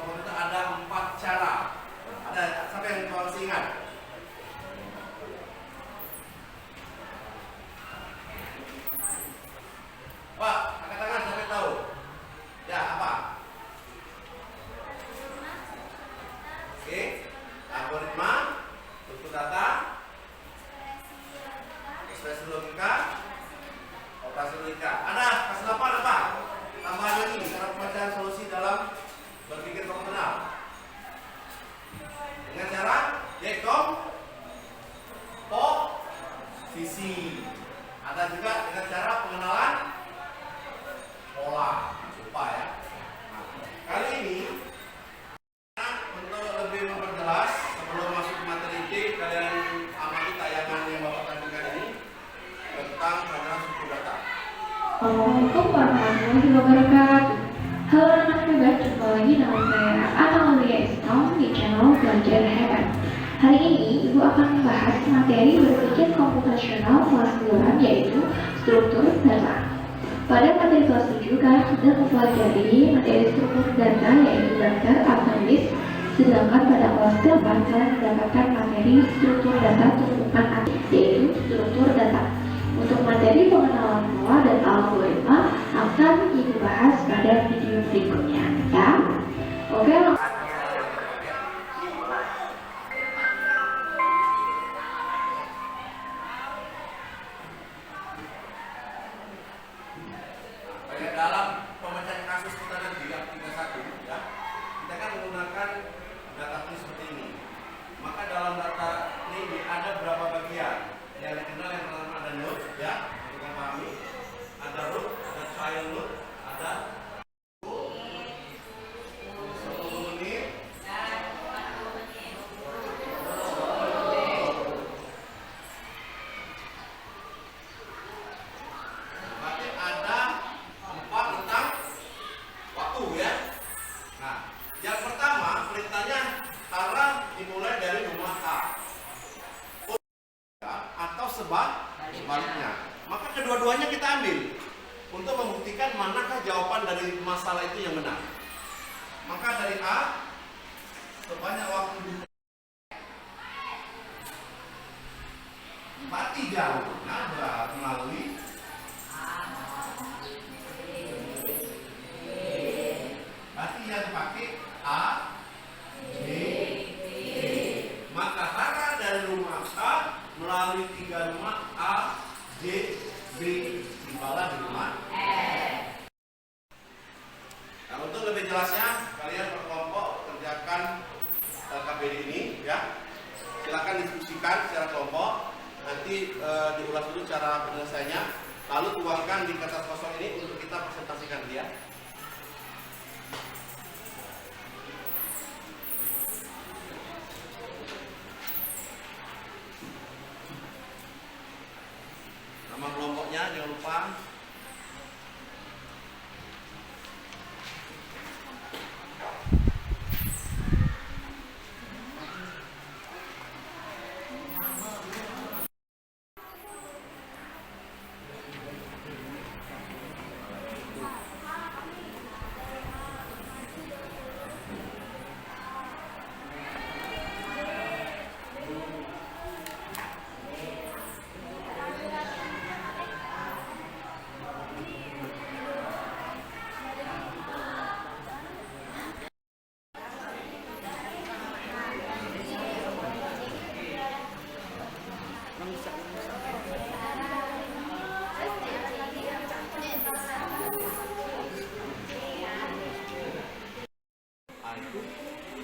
telepon itu ada 4 cara. Ada siapa yang masih ingat? Pak, angkat tangan sampai tahu. Ya, apa? Oke, algoritma, struktur data, ekspresi logika, operasi logika. Ada kasih 8 apa? Tambahan lagi cara pembacaan solusi dalam berpikir komputasional. Dengan cara dekomposisi. Ada juga dengan cara pengenalan pola. Lupa ya. Nah, kali ini untuk lebih memperjelas sebelum masuk ke materi inti, kalian amati tayangan yang Bapak tampilkan ini tentang pengenalan struktur data. Assalamualaikum warahmatullahi wabarakatuh. Halo anak hebat, jumpa lagi dengan saya Ana Aulia Islam di channel Belajar Hebat. Hari ini Ibu akan membahas materi berpikir komputasional kelas 9 yaitu struktur data. Pada materi kelas 7 kalian sudah mempelajari materi struktur data yaitu daftar atau list, sedangkan pada kelas 8 kalian mendapatkan materi struktur data tumpukan yaitu struktur data. Untuk materi pengenalan pola dan algoritma akan dibahas pada video berikutnya ya. Oke, dalam pembacaan kasus kita nanti yang 31 ya, kita kan menggunakan data ini seperti ini. Maka dalam data ini ada berapa bagian yang dikenal. Yang pertama ada node ya, kita pahami. Ada root, ada child node, ada 10 menit. Berarti ada 4 tentang waktu ya. Nah, yang pertama perintahnya arah dimulai dari rumah A atau sebaliknya. Maka kedua-duanya kita ambil untuk membuktikan manakah jawaban dari masalah itu yang benar. Maka dari A sebanyak waktu berarti jauhnya melalui berarti yang pakai A, B, D. Maka arah dari rumah A melalui 3 rumah A, D, B tibalah di rumah E. Nah, untuk lebih jelasnya kalian berkelompok kerjakan KBD ini ya. Silakan diskusikan secara kelompok. Nanti diulas dulu cara penyelesaiannya. Lalu tuangkan di kertas kosong ini untuk kita presentasikan dia. Nama kelompoknya jangan lupa.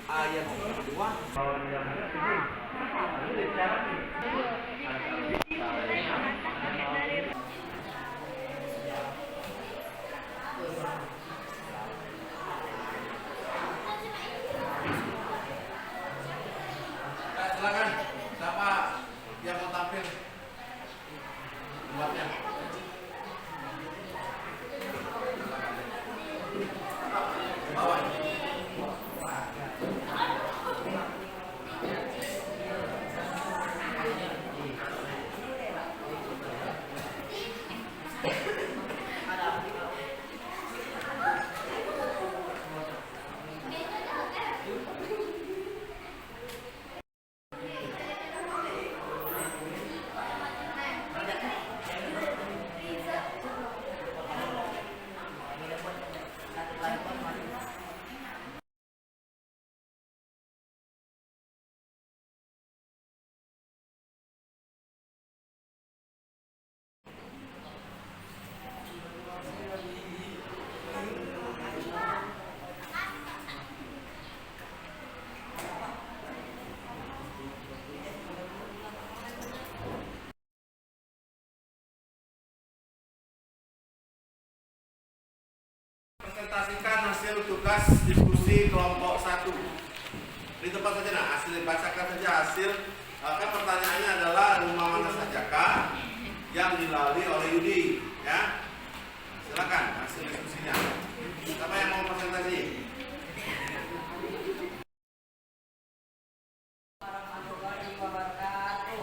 Ayat kedua silakan siapa yang mau tampil buatnya. Bawah. presentasikan hasil tugas diskusi kelompok 1. Di tempat saja, nah, hasil dibacakan saja hasil. Kan pertanyaannya adalah rumah mana sajakah yang dilalui oleh Yudi, ya? Silakan hasil diskusinya. Siapa yang mau presentasi? Warahmatullahi wabarakatuh.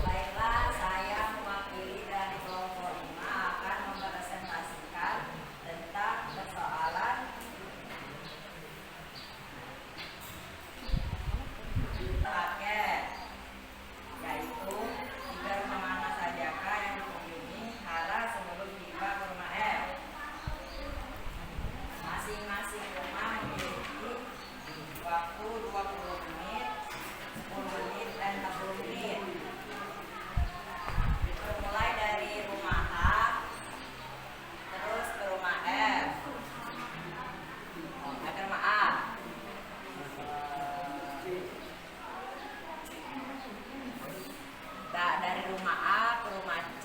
Baiklah, saya mewakili dari kelompok 5 akan mempresentasikan tentang persoalan paket, yaitu tiga rumah mana sajakah yang dikunjungi Hara sebelum tiba ke rumah F. Masing-masing rumah memiliki waktu 20 menit, 10 menit, dan 40 menit. Mulai dari rumah H terus ke rumah F, ke rumah A. Nah, dari rumah A ke rumah C,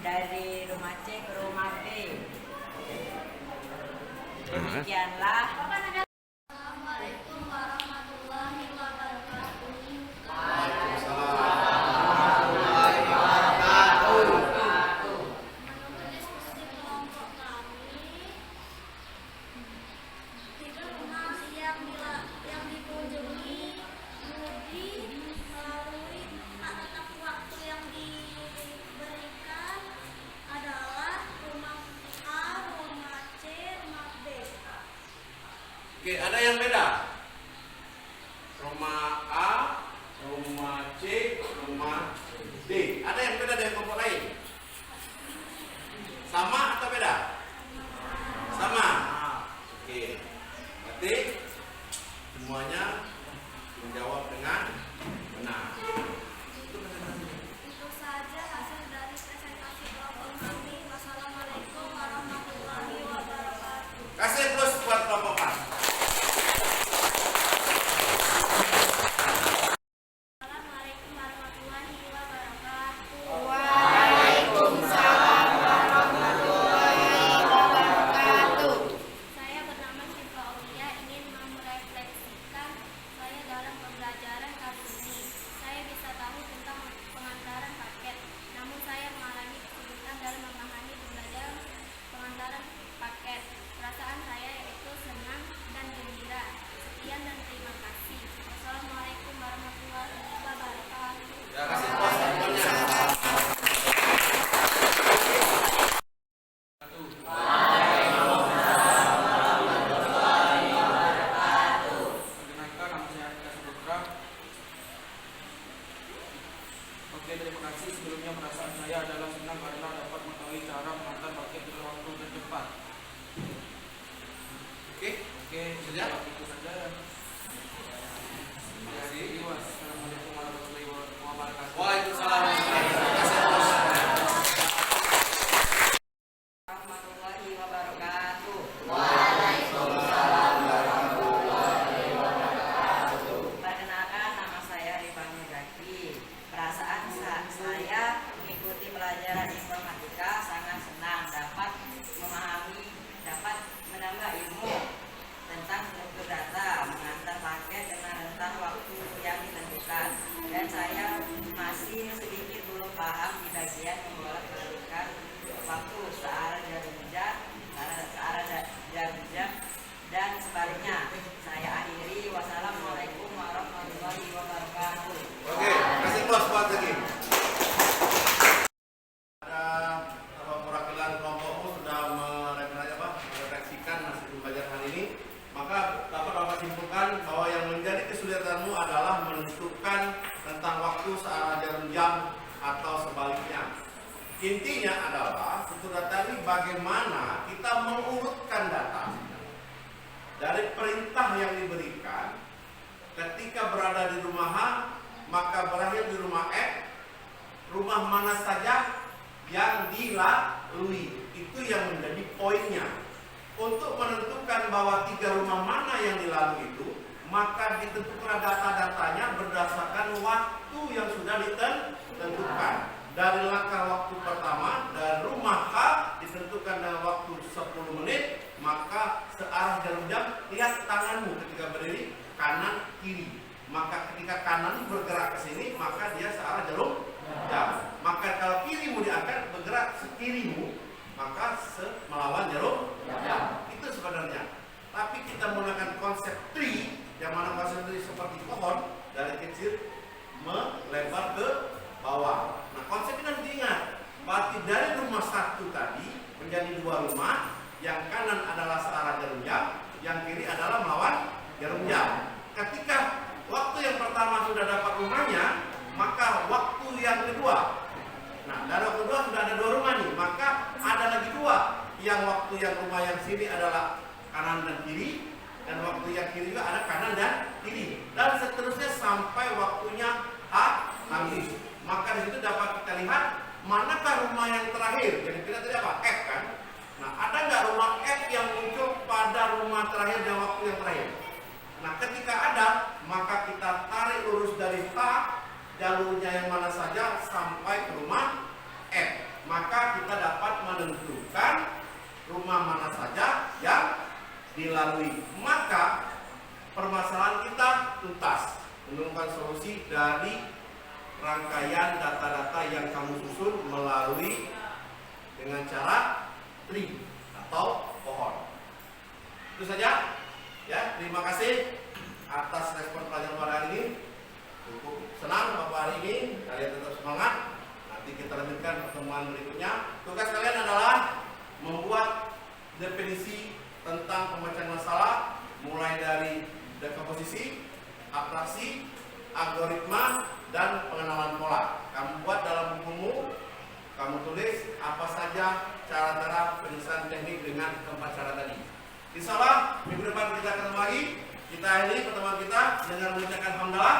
dari rumah C ke rumah B. Demikianlah. Assalamualaikum warahmatullahi wabarakatuh. Menurut diskusi kelompok kami, tiga rumah yang dikunjungi Yudi melalui tengah waktu yang diberikan adalah rumah A, rumah C, rumah B. Oke, ada yang beda? Rumah A, rumah C, rumah D. Ada yang beda dari kelompok lain? Sama atau beda? Sama. Oke. Berarti semuanya menjawab dengan benar. Itu saja hasil dari presentasi kelompok kami. Wassalamualaikum warahmatullahi wabarakatuh. Kasih plus buat kelompok 4. Assalamualaikum warahmatullahi wabarakatuh. Saya bernama Syifa Aulia, ingin merefleksikan saya dalam pembelajaran kali ini. Saya bisa tahu tentang pengantaran paket, namun saya mengalami kesulitan dalam memahami pembelajaran pengantaran paket. Perasaan saya yaitu senang dan gembira. Sekian dan terima kasih. Wassalamualaikum warahmatullahi wabarakatuh. Ya, kasih plus semuanya. Perkenalkan, nama saya Arika Saputra. Oke, terima kasih. Sebelumnya perasaan saya adalah senang karena dapat mengetahui cara mengantar paket dalam waktu tercepat. Oke. Oke, Sudah? itu saja. Terima kasih. Wassalamualaikum warahmatullahi wabarakatuh. Waalaikumsalam. Kasih plus. Warahmatullahi wabarakatuh. Perkenalkan, nama saya Rifani Zaki. Perasaan saya mengikuti pelajaran informatika sangat senang, dapat memahami, dapat menambah ilmu tentang struktur data, mengantar paket dengan rentang waktu yang ditentukan. Dan saya masih sedikit belum paham di bagian membolak-balikkan waktu searah jam dan sebaliknya. Saya akhiri. Wassalamualaikum warahmatullahi wabarakatuh. Oke, kasih plus buat lagi. Ada perwakilan kelompokmu sudah merefleksikan hasil pembelajaran hari ini, maka dapat Bapak simpulkan bahwa yang menjadi kesulitanmu adalah menentukan tentang waktu searah jarum jam atau sebaliknya. Intinya adalah struktur data ini bagaimana kita mengurutkan data dari perintah yang diberikan. Ketika berada di rumah H, maka berakhir di rumah F. Rumah mana saja yang dilalui, itu yang menjadi poinnya. Untuk menentukan bahwa tiga rumah mana yang dilalui itu, maka ditentukan data-datanya berdasarkan waktu yang sudah ditentukan. Dari langkah waktu pertama, dari rumah A ditentukan dengan waktu 10 menit, maka searah jarum jam, lihat tanganmu ketika berdiri, kanan kiri. Maka ketika kanan bergerak ke sini, maka dia searah jarum jam. Maka kalau kirimu diangkat, bergerak sekirimu, maka melawan jarum jam. Itu sebenarnya. Tapi kita menggunakan konsep tree, yang mana konsep tree seperti pohon, dari kecil melebar ke bawah. Nah, konsep ini harus diingat. Berarti dari rumah satu tadi menjadi 2 rumah, yang kanan adalah searah jarum jam, yang kiri adalah melawan jarum jam. Ketika waktu yang pertama sudah dapat rumahnya, maka waktu yang kedua, nah dari waktu kedua sudah ada 2 rumah nih, maka ada lagi 2, yang waktu yang rumah yang sini adalah kanan dan kiri, dan waktu yang kiri juga ada kanan dan kiri, dan seterusnya sampai waktunya habis. Maka di situ dapat kita lihat manakah rumah yang terakhir. Jadi kita tadi apa? F kan? Nah, ada nggak rumah F yang muncul pada rumah terakhir dan waktu yang terakhir? Nah, ketika ada, maka kita tarik lurus dari H, jalurnya yang mana saja sampai ke rumah F. Maka kita dapat menentukan rumah mana saja yang dilalui. Maka permasalahan kita tuntas, menemukan solusi dari rangkaian data-data yang kamu susun melalui dengan cara tree atau pohon. Itu saja. Ya, terima kasih atas respon pelajaran pada hari ini. Cukup senang Bapak hari ini. Kalian tetap semangat. Nanti kita lanjutkan pertemuan berikutnya. Tugas kalian adalah membuat definisi tentang pemecahan masalah, mulai dari dekomposisi, abstraksi, algoritma, dan pengenalan pola. Kamu buat dalam bukumu, kamu tulis apa saja cara-cara penyelesaian teknik dengan keempat cara tadi. Insyaallah minggu depan kita ketemu lagi. Kita akhiri pertemuan kita dengan mengucapkan hamdalah.